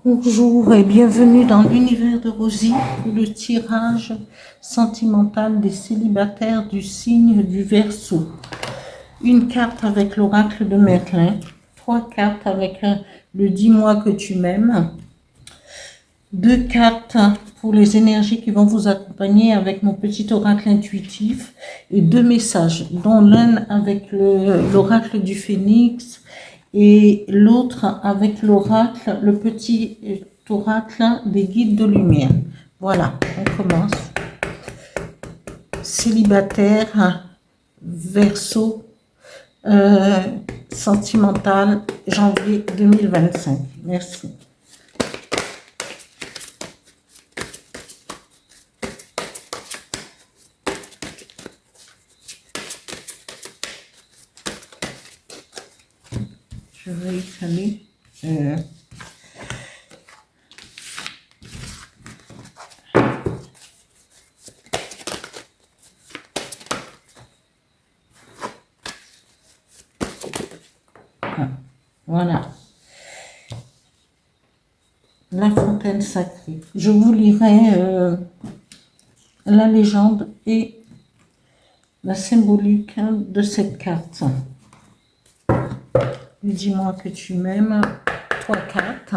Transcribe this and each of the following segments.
Bonjour et bienvenue dans l'univers de Rosie pour le tirage sentimental des célibataires du signe du Verseau. Une carte avec l'oracle de Merlin, 3 cartes avec le dis-moi que tu m'aimes, 2 cartes pour les énergies qui vont vous accompagner avec mon petit oracle intuitif et 2 messages, dont l'un avec l'oracle du Phénix et l'autre avec l'oracle, le petit oracle des guides de lumière. Voilà, on commence. Célibataire, Verseau, sentimental, janvier 2025. Merci. Je vais étaler. Voilà. La fontaine sacrée. Je vous lirai la légende et la symbolique de cette carte. Dis-moi que tu m'aimes. 3 cartes.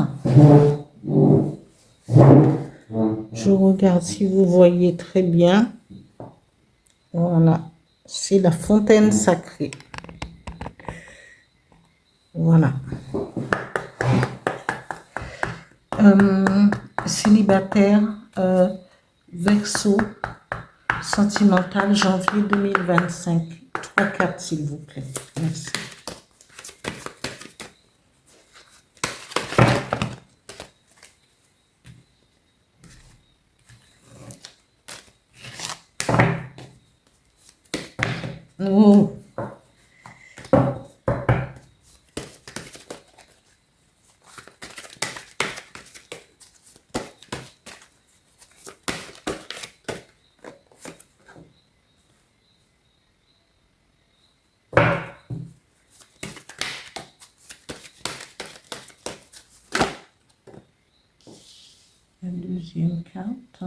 Je regarde si vous voyez très bien. Voilà. C'est la fontaine sacrée. Voilà. Célibataire, Verseau, sentimental, janvier 2025. 3 cartes, s'il vous plaît. Merci. Oh. La deuxième carte.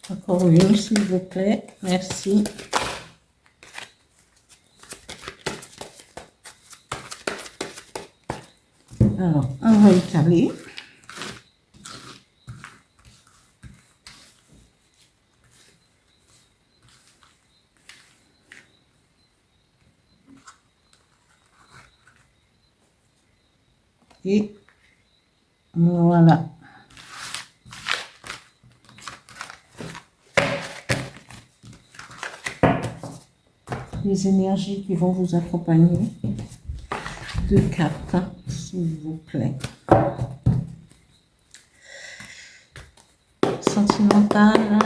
Encore une, s'il vous plaît. Merci. Alors, on va étaler. Et voilà. Les énergies qui vont vous accompagner. 2 cartes, s'il vous plaît. Sentimental,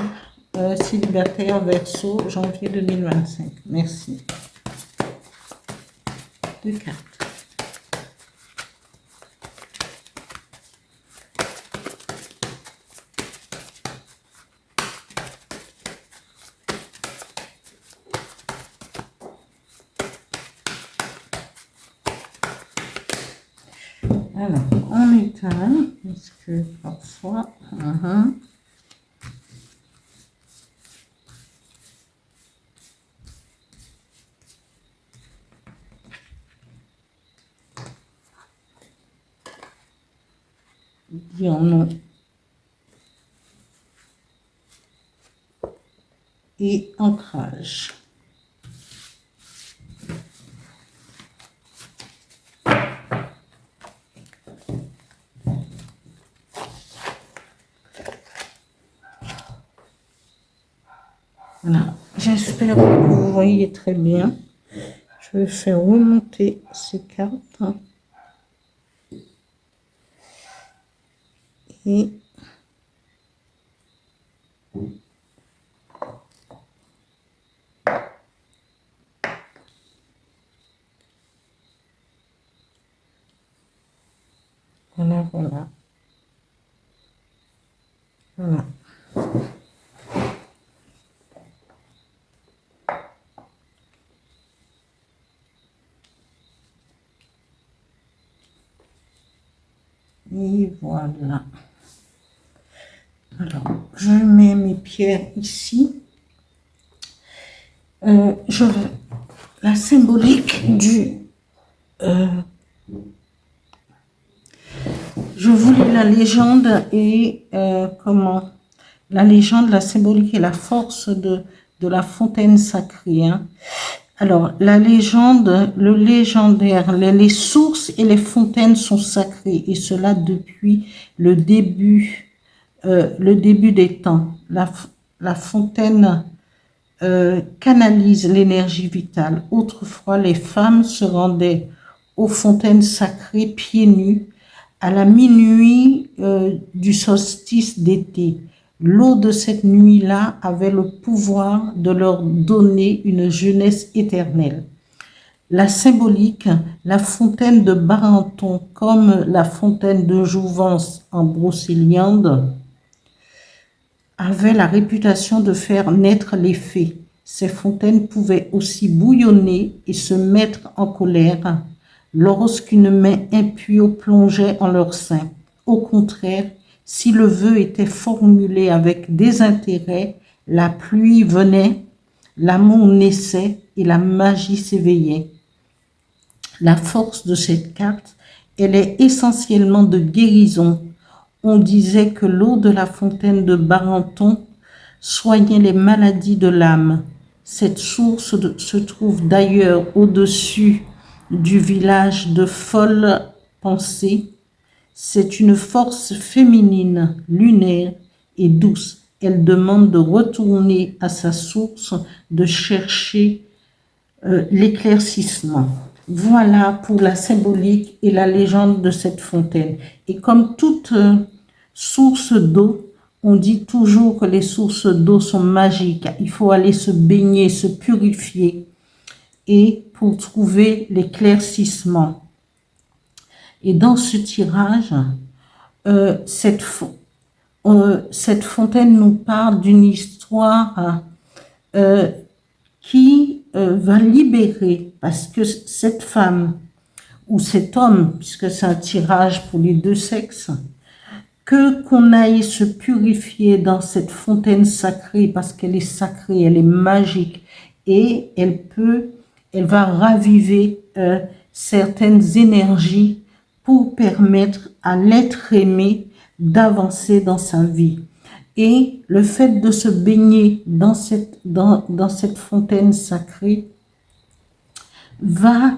célibataire, Verseau, janvier 2025. Merci. 2 cartes. Alors, on étale, parce que parfois... non. Et ancrage. Voilà, j'espère que vous voyez très bien. Je Je vais faire remonter ces cartes. Et voilà, voilà. Voilà. Et voilà. Alors, je mets mes pierres ici. La symbolique du... je voulais la légende et comment... La légende, la symbolique et la force de la fontaine sacrée. Hein. Alors, la légende, le légendaire, les sources et les fontaines sont sacrées, et cela depuis le début des temps. La fontaine canalise l'énergie vitale. Autrefois, les femmes se rendaient aux fontaines sacrées pieds nus à la minuit du solstice d'été. L'eau de cette nuit-là avait le pouvoir de leur donner une jeunesse éternelle. La symbolique, la fontaine de Barenton, comme la fontaine de Jouvence en Brocéliande, avait la réputation de faire naître les fées. Ces fontaines pouvaient aussi bouillonner et se mettre en colère lorsqu'une main impure plongeait en leur sein. Au contraire, si le vœu était formulé avec désintérêt, la pluie venait, l'amour naissait et la magie s'éveillait. La force de cette carte, elle est essentiellement de guérison. On disait que l'eau de la fontaine de Barenton soignait les maladies de l'âme. Cette source se trouve d'ailleurs au-dessus du village de Folle Pensée. C'est une force féminine, lunaire et douce. Elle demande de retourner à sa source, de chercher l'éclaircissement. Voilà pour la symbolique et la légende de cette fontaine. Et comme toute source d'eau, on dit toujours que les sources d'eau sont magiques. Il faut aller se baigner, se purifier et pour trouver l'éclaircissement. Et dans ce tirage, cette fontaine nous parle d'une histoire qui va libérer, parce que cette femme ou cet homme, puisque c'est un tirage pour les deux sexes, qu'on aille se purifier dans cette fontaine sacrée, parce qu'elle est sacrée, elle est magique, et elle va raviver certaines énergies pour permettre à l'être aimé d'avancer dans sa vie. Et le fait de se baigner dans cette fontaine sacrée va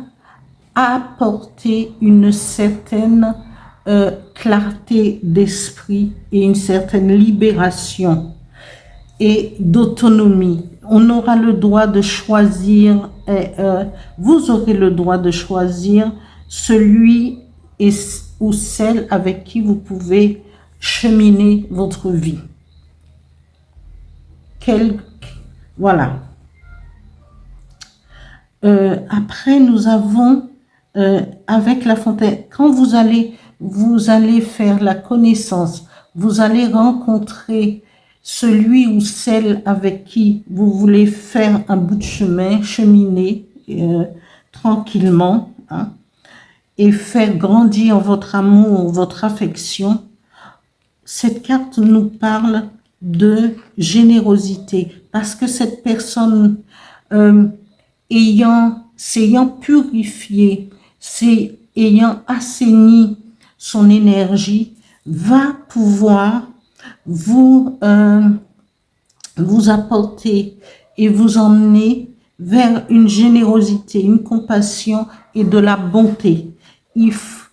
apporter une certaine clarté d'esprit et une certaine libération et d'autonomie. On aura le droit de choisir, vous aurez le droit de choisir celui ou celle avec qui vous pouvez cheminer votre vie. Voilà. Après, nous avons, avec la fontaine, quand vous allez faire la connaissance, vous allez rencontrer celui ou celle avec qui vous voulez faire un bout de chemin, cheminer tranquillement, hein, et faire grandir votre amour, votre affection. Cette carte nous parle de générosité, parce que cette personne s'ayant purifié, ayant assaini son énergie, va pouvoir vous apporter et vous emmener vers une générosité, une compassion et de la bonté.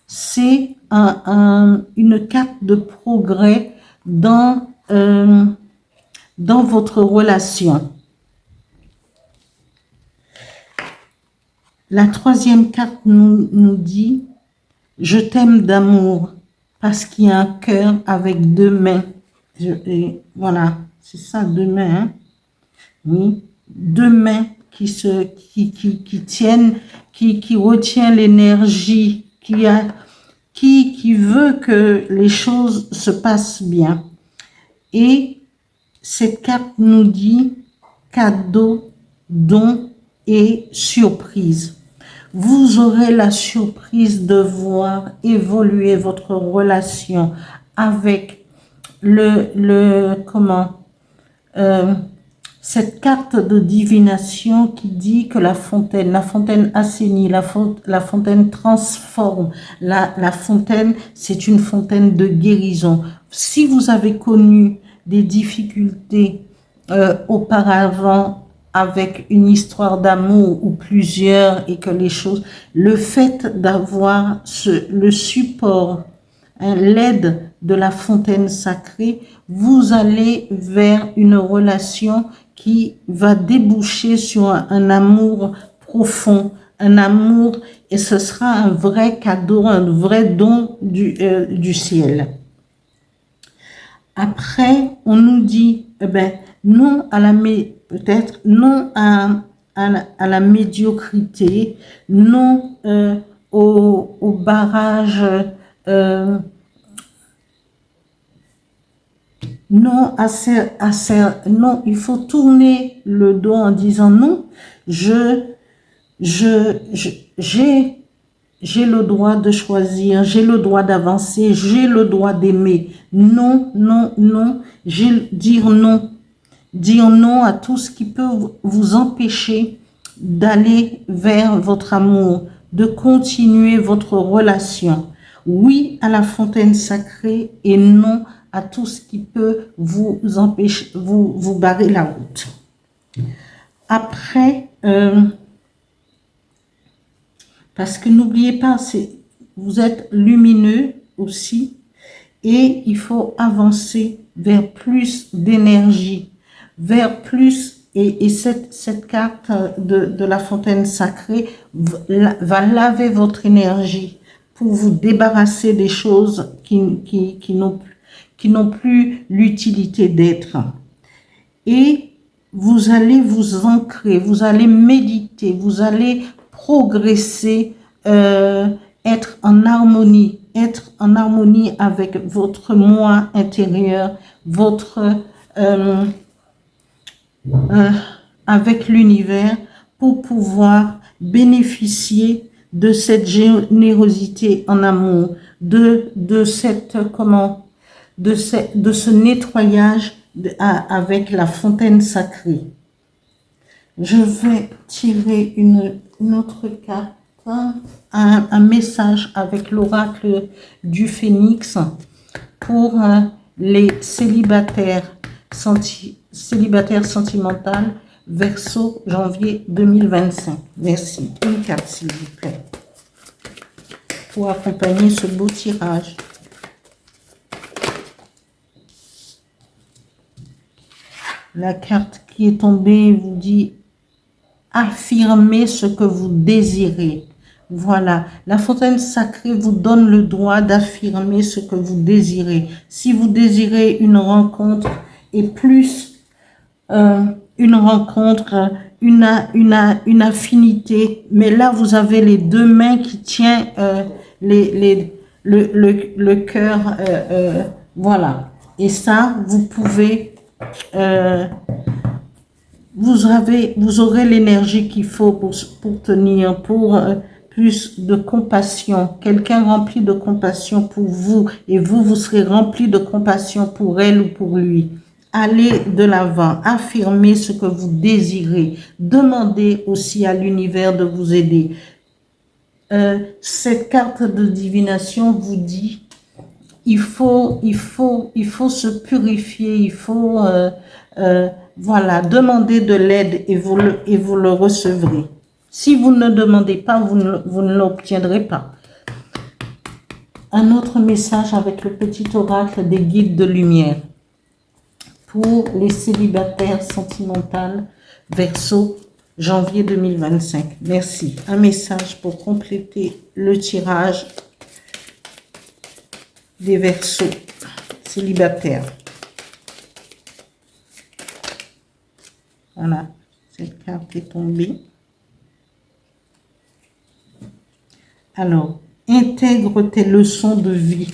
C'est une carte de progrès dans votre relation. La troisième carte nous dit « Je t'aime d'amour » parce qu'il y a un cœur avec deux mains. Et voilà, c'est ça, deux mains. Hein? Oui, deux mains qui tiennent, qui retient l'énergie, qui veut que les choses se passent bien. Et cette carte nous dit cadeau, don et surprise. Vous aurez la surprise de voir évoluer votre relation avec cette carte de divination qui dit que la fontaine assainit, la fontaine transforme, la fontaine, c'est une fontaine de guérison. Si vous avez connu des difficultés auparavant avec une histoire d'amour ou plusieurs et que les choses, le fait d'avoir le support, l'aide de la fontaine sacrée, vous allez vers une relation qui va déboucher sur un amour profond, un amour, et ce sera un vrai cadeau, un vrai don du ciel. Après, on nous dit, non à peut-être non à la médiocrité, non au barrage, non non, il faut tourner le dos en disant non, j'ai le droit de choisir, j'ai le droit d'avancer, j'ai le droit d'aimer. Non, non, non, dire non. Dire non à tout ce qui peut vous empêcher d'aller vers votre amour, de continuer votre relation. Oui à la fontaine sacrée et non à tout ce qui peut vous empêcher, vous barrer la route. Après, parce que n'oubliez pas, vous êtes lumineux aussi et il faut avancer vers plus d'énergie, vers plus, et cette carte de la fontaine sacrée va laver votre énergie pour vous débarrasser des choses qui n'ont plus l'utilité d'être. Et vous allez vous ancrer, vous allez méditer, vous allez progresser, être en harmonie avec votre moi intérieur, avec l'univers, pour pouvoir bénéficier de cette générosité en amour, de ce nettoyage avec la fontaine sacrée. Je vais tirer une autre carte, un message avec l'oracle du Phénix pour les célibataires sentimentales, Verseau, janvier 2025. Merci. Une carte, s'il vous plaît, pour accompagner ce beau tirage. La carte qui est tombée vous dit « Affirmez ce que vous désirez ». Voilà, la fontaine sacrée vous donne le droit d'affirmer ce que vous désirez. Si vous désirez une rencontre et plus une rencontre, une affinité, mais là vous avez les deux mains qui tiennent le cœur, voilà. Et ça, vous pouvez, vous aurez l'énergie qu'il faut pour tenir, pour plus de compassion, quelqu'un rempli de compassion pour vous, et vous serez rempli de compassion pour elle ou pour lui. Allez de l'avant, affirmez ce que vous désirez, demandez aussi à l'univers de vous aider. Cette carte de divination vous dit, il faut se purifier, il faut, voilà, demander de l'aide et vous le recevrez. Si vous ne demandez pas, vous ne l'obtiendrez pas. Un autre message avec le petit oracle des guides de lumière. Pour les célibataires sentimentales, Verseau, janvier 2025. Merci. Un message pour compléter le tirage des Verseaux célibataires. Voilà, cette carte est tombée. Alors, intègre tes leçons de vie.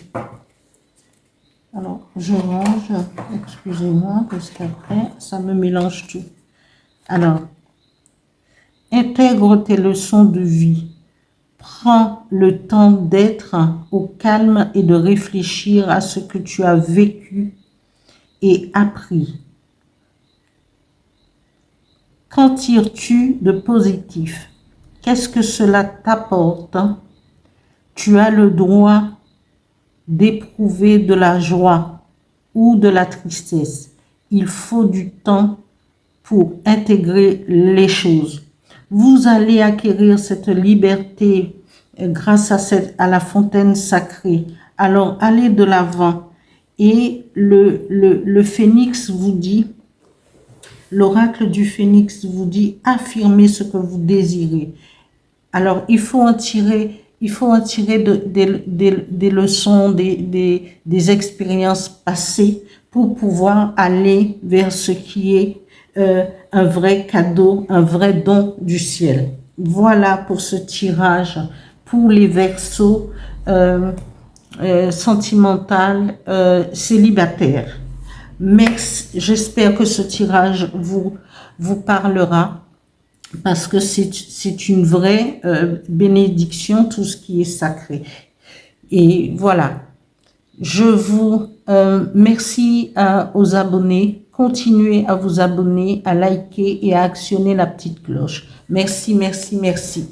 Alors, je range, excusez-moi, parce qu'après, ça me mélange tout. Alors, intègre tes leçons de vie. Prends le temps d'être au calme et de réfléchir à ce que tu as vécu et appris. Qu'en tires-tu de positif? Qu'est-ce que cela t'apporte? Tu as le droit d'éprouver de la joie ou de la tristesse. Il faut du temps pour intégrer les choses. Vous allez acquérir cette liberté grâce à la fontaine sacrée. Alors, allez de l'avant. Et le phénix vous dit, l'oracle du phénix vous dit, affirmez ce que vous désirez. Alors, il faut en tirer des leçons, des expériences passées pour pouvoir aller vers ce qui est un vrai cadeau, un vrai don du ciel. Voilà pour ce tirage pour les Verseaux sentimental célibataires. Merci, j'espère que ce tirage vous parlera, parce que c'est une vraie bénédiction, tout ce qui est sacré. Et voilà, je vous merci aux abonnés. Continuez à vous abonner, à liker et à actionner la petite cloche. Merci, merci, merci.